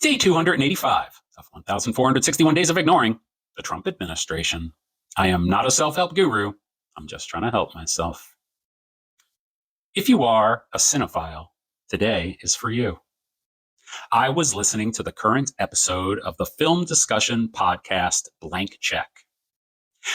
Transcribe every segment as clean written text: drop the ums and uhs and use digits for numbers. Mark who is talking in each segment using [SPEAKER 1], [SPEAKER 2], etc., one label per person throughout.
[SPEAKER 1] Day 285 of 1,461 Days of Ignoring the Trump Administration. I am not a self-help guru. I'm just trying to help myself. If you are a cinephile, today is for you. I was listening to the current episode of the film discussion podcast Blank Check.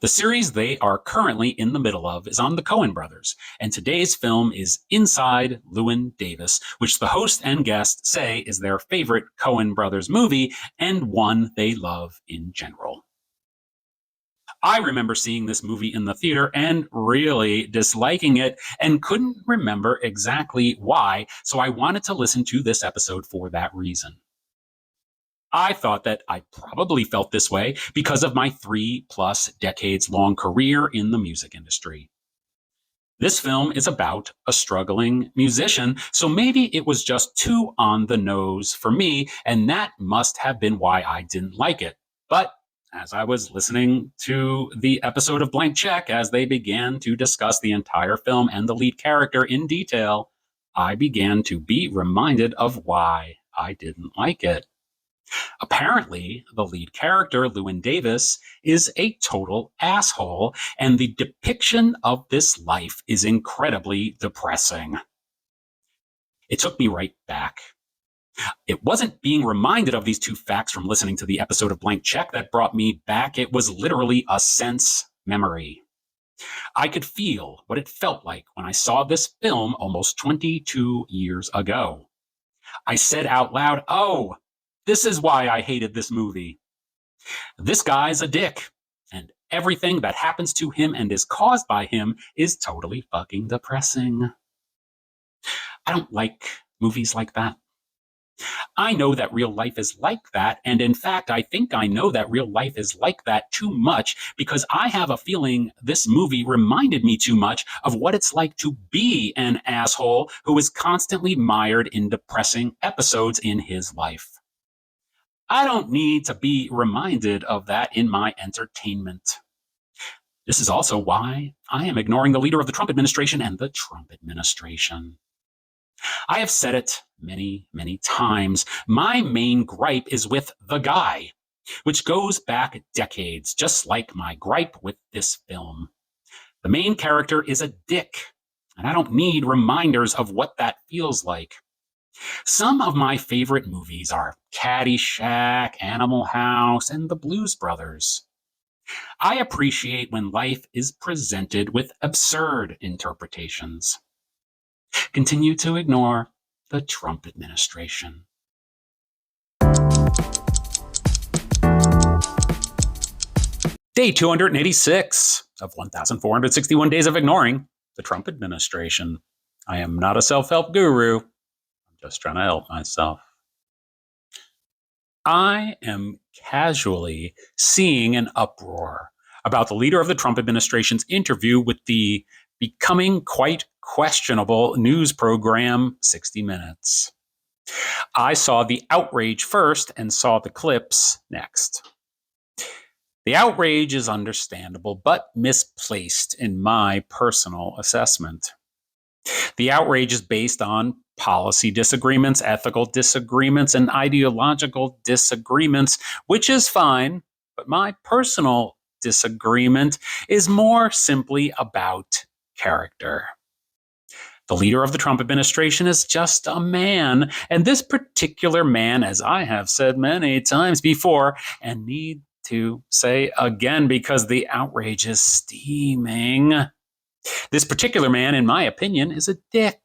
[SPEAKER 1] The series they are currently in the middle of is on the Coen brothers, and today's film is Inside Llewyn Davis, which the host and guest say is their favorite Coen brothers movie and one they love in general. I remember seeing this movie in the theater and really disliking it and couldn't remember exactly why, so I wanted to listen to this episode for that reason. I thought that I probably felt this way because of my 3+ decades long career in the music industry. This film is about a struggling musician, so maybe it was just too on the nose for me, and that must have been why I didn't like it. But as I was listening to the episode of Blank Check, as they began to discuss the entire film and the lead character in detail, I began to be reminded of why I didn't like it. Apparently, the lead character, Llewyn Davis, is a total asshole, and the depiction of this life is incredibly depressing. It took me right back. It wasn't being reminded of these two facts from listening to the episode of Blank Check that brought me back. It was literally a sense memory. I could feel what it felt like when I saw this film almost 22 years ago. I said out loud, "Oh, this is why I hated this movie. This guy's a dick, and everything that happens to him and is caused by him is totally fucking depressing." I don't like movies like that. I know that real life is like that, and in fact, I think I know that real life is like that too much because I have a feeling this movie reminded me too much of what it's like to be an asshole who is constantly mired in depressing episodes in his life. I don't need to be reminded of that in my entertainment. This is also why I am ignoring the leader of the Trump administration and the Trump administration. I have said it many, many times. My main gripe is with the guy, which goes back decades, just like my gripe with this film. The main character is a dick, and I don't need reminders of what that feels like. Some of my favorite movies are Caddyshack, Animal House, and The Blues Brothers. I appreciate when life is presented with absurd interpretations. Continue to ignore the Trump administration. Day 286 of 1,461 Days of Ignoring the Trump administration. I am not a self-help guru. Just trying to help myself. I am casually seeing an uproar about the leader of the Trump administration's interview with the becoming quite questionable news program 60 Minutes. I saw the outrage first and saw the clips next. The outrage is understandable, but misplaced in my personal assessment. The outrage is based on policy disagreements, ethical disagreements, and ideological disagreements, which is fine, but my personal disagreement is more simply about character. The leader of the Trump administration is just a man, and this particular man, as I have said many times before, and need to say again because the outrage is steaming, this particular man, in my opinion, is a dick.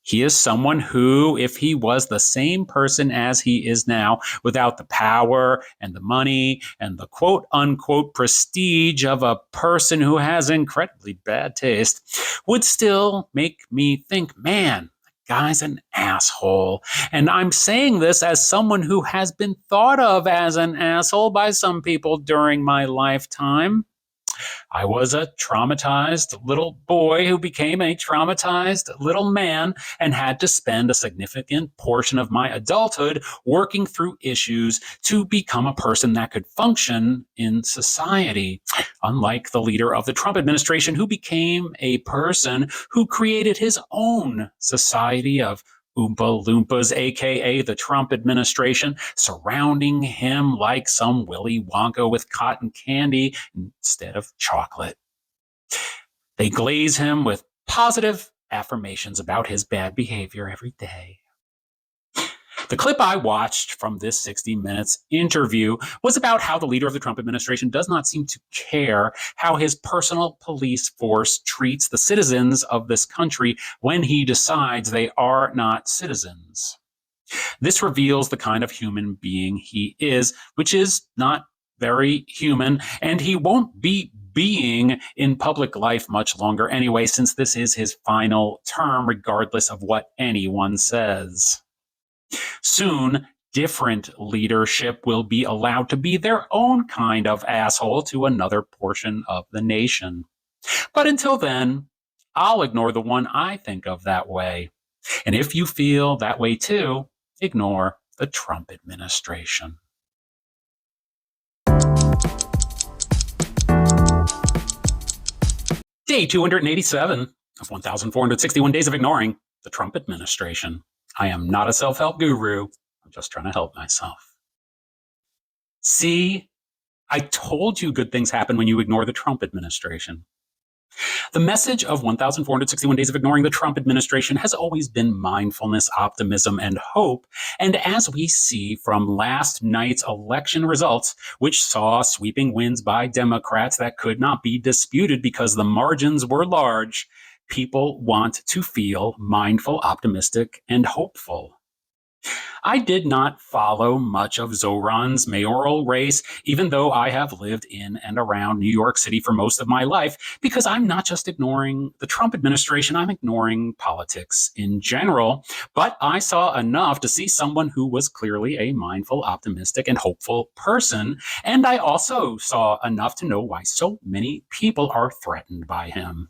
[SPEAKER 1] He is someone who, if he was the same person as he is now, without the power and the money and the quote unquote prestige of a person who has incredibly bad taste, would still make me think, man, that guy's an asshole. And I'm saying this as someone who has been thought of as an asshole by some people during my lifetime. I was a traumatized little boy who became a traumatized little man and had to spend a significant portion of my adulthood working through issues to become a person that could function in society. Unlike the leader of the Trump administration, who became a person who created his own society of Oompa Loompas, aka the Trump administration, surrounding him like some Willy Wonka with cotton candy instead of chocolate. They glaze him with positive affirmations about his bad behavior every day. The clip I watched from this 60 Minutes interview was about how the leader of the Trump administration does not seem to care how his personal police force treats the citizens of this country when he decides they are not citizens. This reveals the kind of human being he is, which is not very human, and he won't be being in public life much longer anyway, since this is his final term, regardless of what anyone says. Soon, different leadership will be allowed to be their own kind of asshole to another portion of the nation. But until then, I'll ignore the one I think of that way. And if you feel that way too, ignore the Trump administration. Day 287 of 1,461 days of ignoring the Trump administration. I am not a self-help guru. I'm just trying to help myself. See, I told you good things happen when you ignore the Trump administration. The message of 1,461 days of ignoring the Trump administration has always been mindfulness, optimism, and hope. And as we see from last night's election results, which saw sweeping wins by Democrats that could not be disputed because the margins were large, people want to feel mindful, optimistic, and hopeful. I did not follow much of Zohran's mayoral race, even though I have lived in and around New York City for most of my life, because I'm not just ignoring the Trump administration, I'm ignoring politics in general. But I saw enough to see someone who was clearly a mindful, optimistic, and hopeful person. And I also saw enough to know why so many people are threatened by him.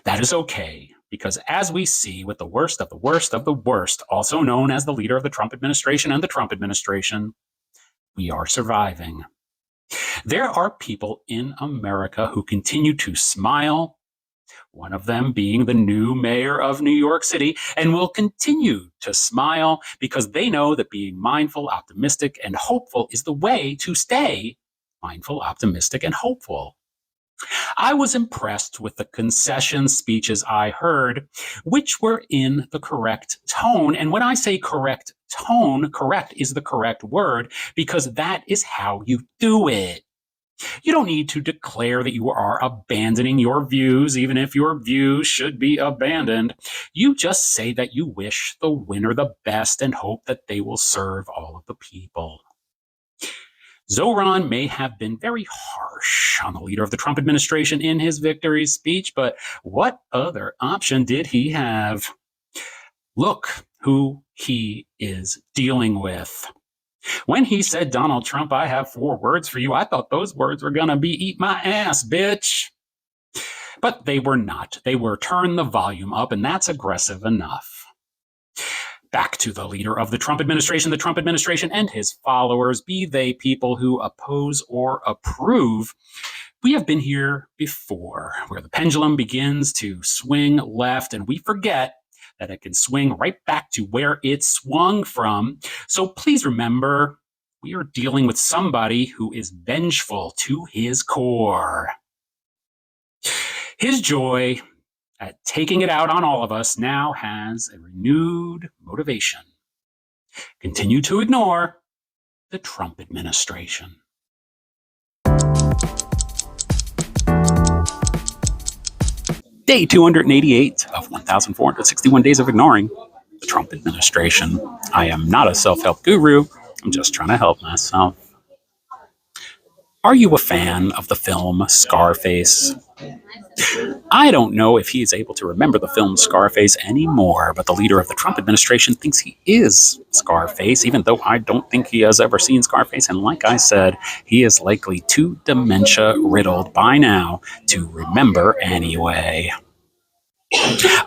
[SPEAKER 1] That is okay, because as we see with the worst of the worst of the worst, also known as the leader of the Trump administration and the Trump administration, we are surviving. There are people in America who continue to smile, one of them being the new mayor of New York City, and will continue to smile because they know that being mindful, optimistic, and hopeful is the way to stay mindful, optimistic, and hopeful. I was impressed with the concession speeches I heard, which were in the correct tone. And when I say correct tone, correct is the correct word, because that is how you do it. You don't need to declare that you are abandoning your views, even if your views should be abandoned. You just say that you wish the winner the best and hope that they will serve all of the people. Zohran may have been very harsh on the leader of the Trump administration in his victory speech, but what other option did he have? Look who he is dealing with. When he said, "Donald Trump, I have 4 words for you," I thought those words were going to be "eat my ass, bitch." But they were not. They were "turn the volume up," and that's aggressive enough. Back to the leader of the Trump administration and his followers, be they people who oppose or approve. We have been here before, where the pendulum begins to swing left, and we forget that it can swing right back to where it swung from. So please remember, we are dealing with somebody who is vengeful to his core. His joy at taking it out on all of us now has a renewed motivation. Continue to ignore the Trump administration. Day 288 of 1,461 days of ignoring the Trump administration. I am not a self-help guru. I'm just trying to help myself. Are you a fan of the film Scarface? I don't know if he is able to remember the film Scarface anymore, but the leader of the Trump administration thinks he is Scarface, even though I don't think he has ever seen Scarface. And like I said, he is likely too dementia-riddled by now to remember anyway.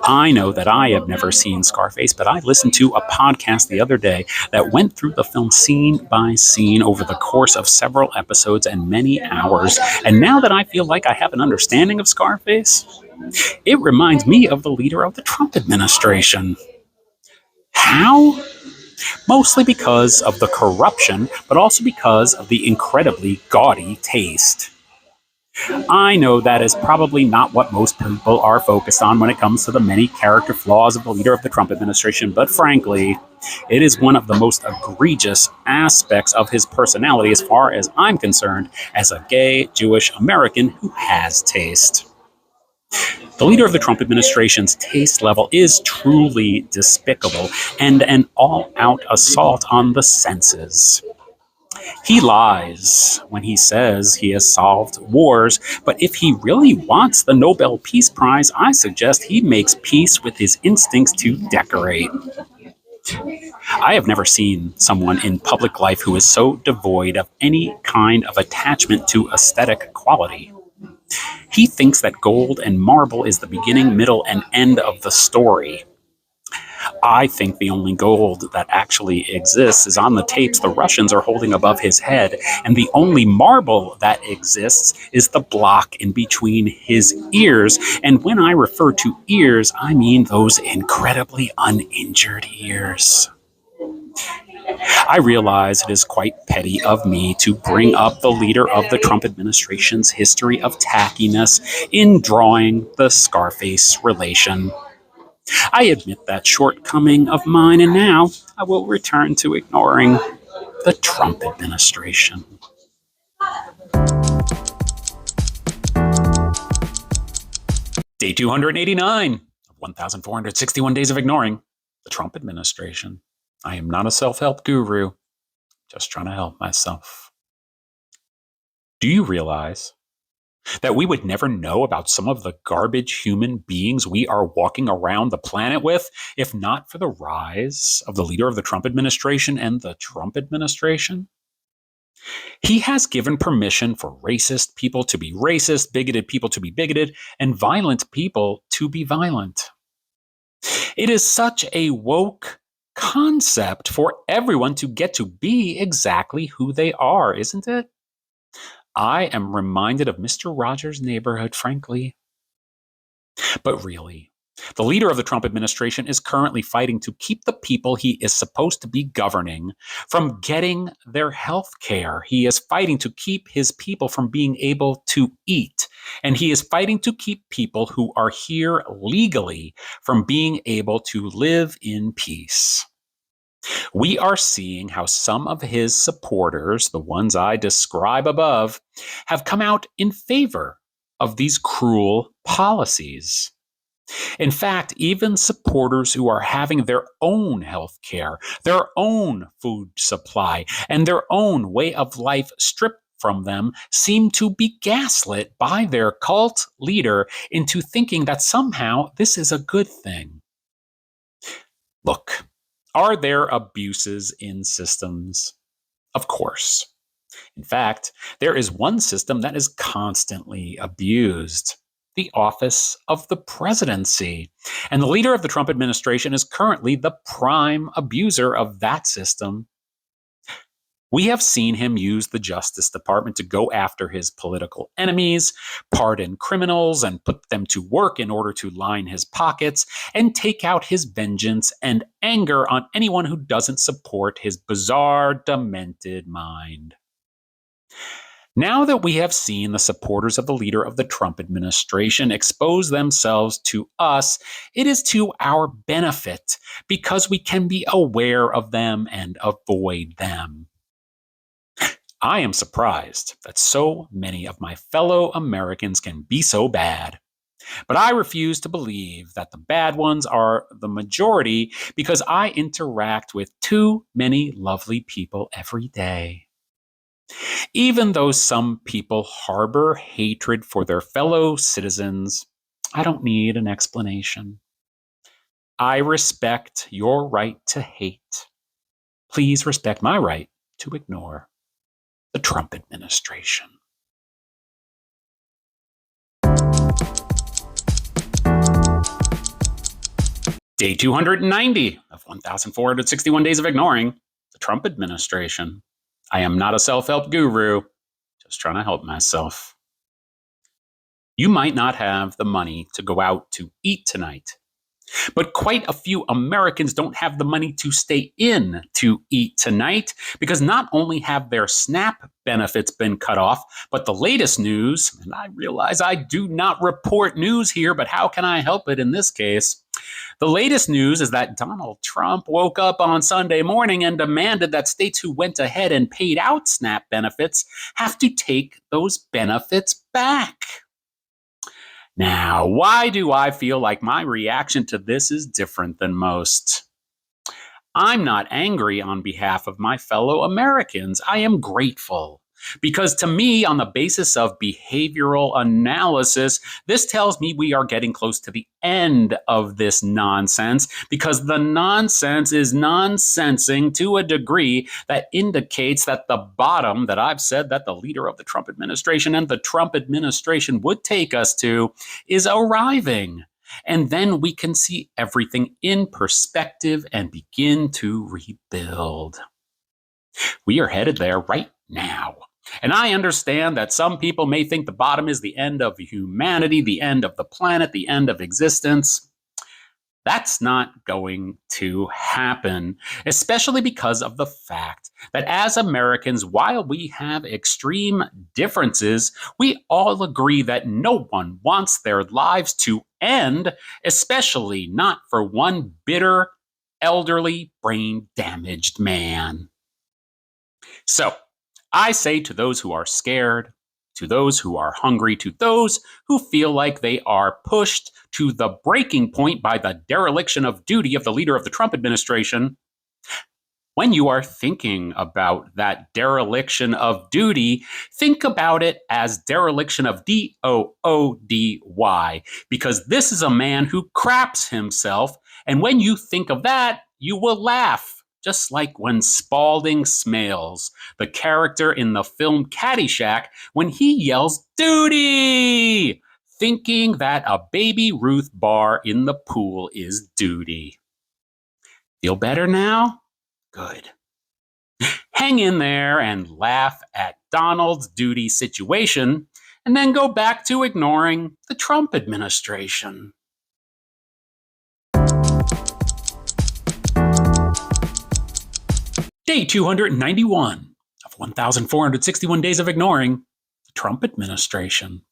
[SPEAKER 1] I know that I have never seen Scarface, but I listened to a podcast the other day that went through the film scene by scene over the course of several episodes and many hours. And now that I feel like I have an understanding of Scarface, it reminds me of the leader of the Trump administration. How? Mostly because of the corruption, but also because of the incredibly gaudy taste. I know that is probably not what most people are focused on when it comes to the many character flaws of the leader of the Trump administration, but frankly, it is one of the most egregious aspects of his personality as far as I'm concerned as a gay Jewish American who has taste. The leader of the Trump administration's taste level is truly despicable and an all out assault on the senses. He lies when he says he has solved wars, but if he really wants the Nobel Peace Prize, I suggest he makes peace with his instincts to decorate. I have never seen someone in public life who is so devoid of any kind of attachment to aesthetic quality. He thinks that gold and marble is the beginning, middle, and end of the story. I think the only gold that actually exists is on the tapes the Russians are holding above his head, and the only marble that exists is the block in between his ears. And when I refer to ears, I mean those incredibly uninjured ears. I realize it is quite petty of me to bring up the leader of the Trump administration's history of tackiness in drawing the Scarface relation. I admit that shortcoming of mine, and now I will return to ignoring the Trump administration. Day 289 of 1,461 Days of Ignoring the Trump administration. I am not a self-help guru, just trying to help myself. Do you realize that we would never know about some of the garbage human beings we are walking around the planet with if not for the rise of the leader of the Trump administration and the Trump administration? He has given permission for racist people to be racist, bigoted people to be bigoted, and violent people to be violent. It is such a woke concept for everyone to get to be exactly who they are, isn't it? I am reminded of Mr. Rogers' Neighborhood, frankly. But really, the leader of the Trump administration is currently fighting to keep the people he is supposed to be governing from getting their health care. He is fighting to keep his people from being able to eat. And he is fighting to keep people who are here legally from being able to live in peace. We are seeing how some of his supporters, the ones I describe above, have come out in favor of these cruel policies. In fact, even supporters who are having their own health care, their own food supply, and their own way of life stripped from them seem to be gaslit by their cult leader into thinking that somehow this is a good thing. Look, are there abuses in systems? Of course. In fact, there is one system that is constantly abused: the office of the presidency. And the leader of the Trump administration is currently the prime abuser of that system. We have seen him use the Justice Department to go after his political enemies, pardon criminals, and put them to work in order to line his pockets, and take out his vengeance and anger on anyone who doesn't support his bizarre, demented mind. Now that we have seen the supporters of the leader of the Trump administration expose themselves to us, it is to our benefit because we can be aware of them and avoid them. I am surprised that so many of my fellow Americans can be so bad. But I refuse to believe that the bad ones are the majority because I interact with too many lovely people every day. Even though some people harbor hatred for their fellow citizens, I don't need an explanation. I respect your right to hate. Please respect my right to ignore the Trump administration. Day 290 of 1,461 Days of Ignoring the Trump administration. I am not a self-help guru, just trying to help myself. You might not have the money to go out to eat tonight, But quite a few Americans don't have the money to stay in to eat tonight because not only have their SNAP benefits been cut off, but the latest news, and I realize I do not report news here, but how can I help it in this case? The latest news is that Donald Trump woke up on Sunday morning and demanded that states who went ahead and paid out SNAP benefits have to take those benefits back. Now, why do I feel like my reaction to this is different than most? I'm not angry on behalf of my fellow Americans. I am grateful. Because to me, on the basis of behavioral analysis, this tells me we are getting close to the end of this nonsense because the nonsense is nonsensing to a degree that indicates that the bottom that I've said that the leader of the Trump administration and the Trump administration would take us to is arriving. And then we can see everything in perspective and begin to rebuild. We are headed there right now. And I understand that some people may think the bottom is the end of humanity, the end of the planet, the end of existence. That's not going to happen, especially because of the fact that as Americans, while we have extreme differences, we all agree that no one wants their lives to end, especially not for one bitter, elderly, brain-damaged man. So, I say to those who are scared, to those who are hungry, to those who feel like they are pushed to the breaking point by the dereliction of duty of the leader of the Trump administration, when you are thinking about that dereliction of duty, think about it as dereliction of DOODY, because this is a man who craps himself, and when you think of that, you will laugh. Just like when Spaulding Smales, the character in the film Caddyshack, when he yells, "Duty!" thinking that a Baby Ruth bar in the pool is duty. Feel better now? Good. Hang in there and laugh at Donald's duty situation, and then go back to ignoring the Trump administration. Day 291 of 1,461 days of ignoring the Trump administration.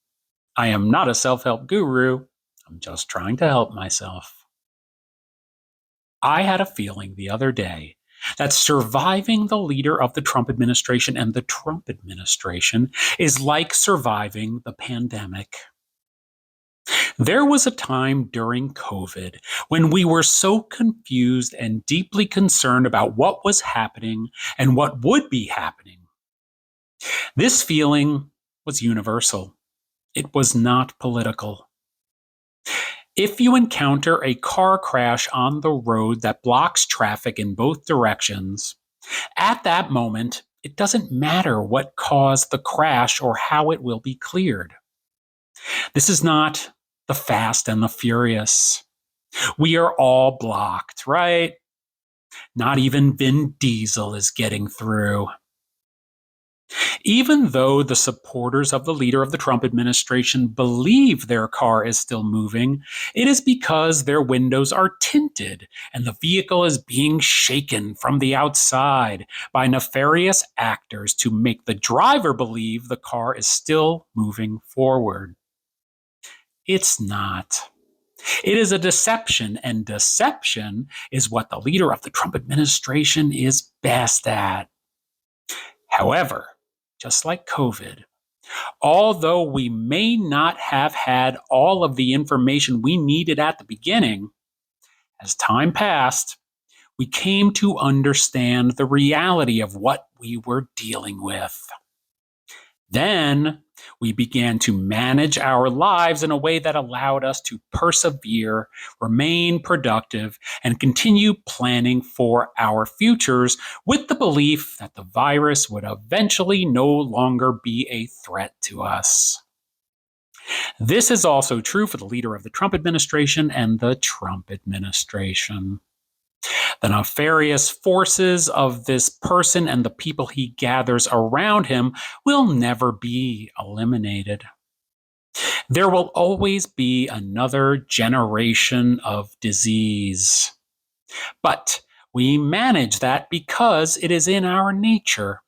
[SPEAKER 1] I am not a self-help guru. I'm just trying to help myself. I had a feeling the other day that surviving the leader of the Trump administration and the Trump administration is like surviving the pandemic. There was a time during COVID when we were so confused and deeply concerned about what was happening and what would be happening. This feeling was universal. It was not political. If you encounter a car crash on the road that blocks traffic in both directions, at that moment, it doesn't matter what caused the crash or how it will be cleared. This is not the Fast and the Furious. We are all blocked, right? Not even Vin Diesel is getting through. Even though the supporters of the leader of the Trump administration believe their car is still moving, it is because their windows are tinted and the vehicle is being shaken from the outside by nefarious actors to make the driver believe the car is still moving forward. It's not. It is a deception, and deception is what the leader of the Trump administration is best at. However, just like COVID, although we may not have had all of the information we needed at the beginning, as time passed, we came to understand the reality of what we were dealing with. Then we began to manage our lives in a way that allowed us to persevere, remain productive, and continue planning for our futures with the belief that the virus would eventually no longer be a threat to us. This is also true for the leader of the Trump administration and the Trump administration. The nefarious forces of this person and the people he gathers around him will never be eliminated. There will always be another generation of disease. But we manage that because it is in our nature.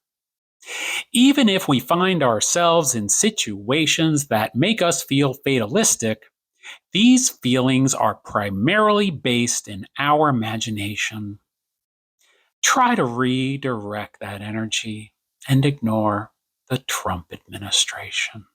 [SPEAKER 1] Even if we find ourselves in situations that make us feel fatalistic, these feelings are primarily based in our imagination. Try to redirect that energy and ignore the Trump administration.